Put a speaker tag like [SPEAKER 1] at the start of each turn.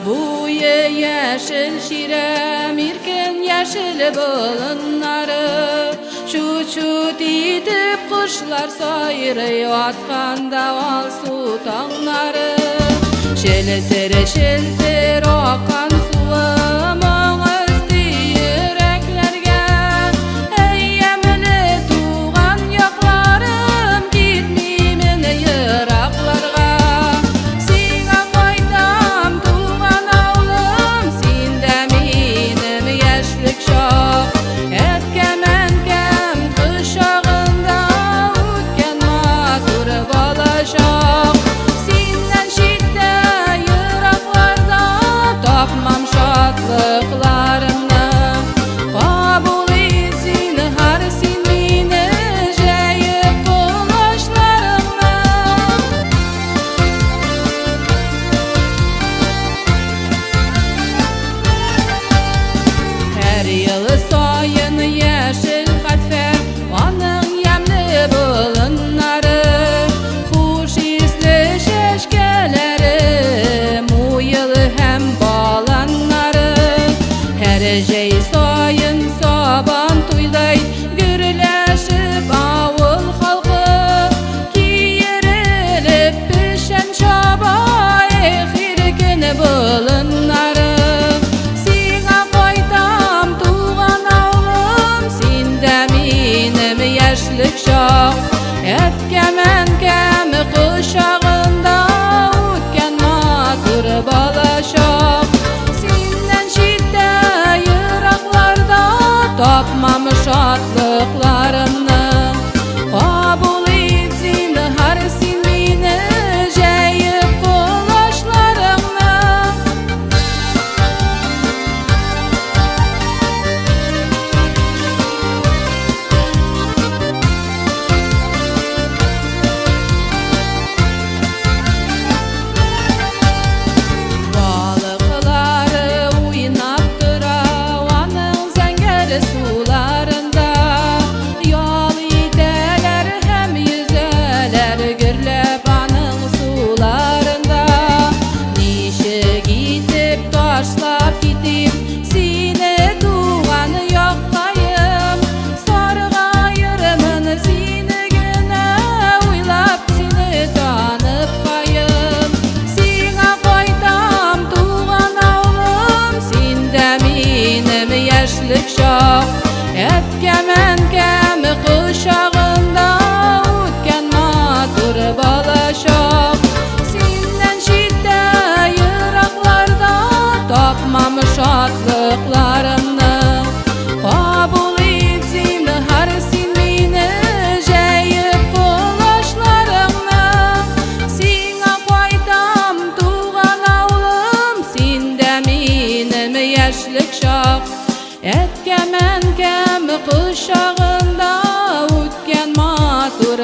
[SPEAKER 1] buye yeşil şirem irken yeşil bulunları şu didip kuşlar sayırıyor atkanda al su tağları şelter akan suım ağızdı yüreklerge eyyemeli tuğan yaklarım gitmeyimin yıraklarga Sina koydam tuğan ağlım sinde minim yaşlık şok etkem enkem kışağında utken matur balaşok Sinden şidde yıraklarda tapmam şatlıklarını kabul etsin har sin meni jeyip kulaşlarını Her yıl sayın yeşil katfe onun yemli bulunları Huş isli şeşkeleri bu yıl hem balanları Her şey sayın saban tuyday gürleşip avul halkı Kiyerilip pişen şaba ehirkin bulunları Sina koydam tuğan ağlım sinde minim yaşlık şok etkem enkem kuşağında utken matur balaşok Sinden şidde yıraklarda tapmam şatlıklarını kabul etsin har sin meni jeyip kulaşlarını Balıkları oynap dura onun zenger sularında Yol iderler hem yüzeler gürlep anın sularında Nişe gidip taşlap gidip sine tuğan yoktayım Sargayırımın seni güne uylap seni tanıp kayım Sina koydam tuğan ağlım sinde minim yaşlık şok etkem enkem kuşağında utken matur balaşok Sinden şidde yıraklarda tapmam şatlıklarını kabul etsin har sin meni jeyip kulaşlarını Sina koydam tuğan ağlım sinde minim yaşlık şok etkem enkem kuşağında utken matur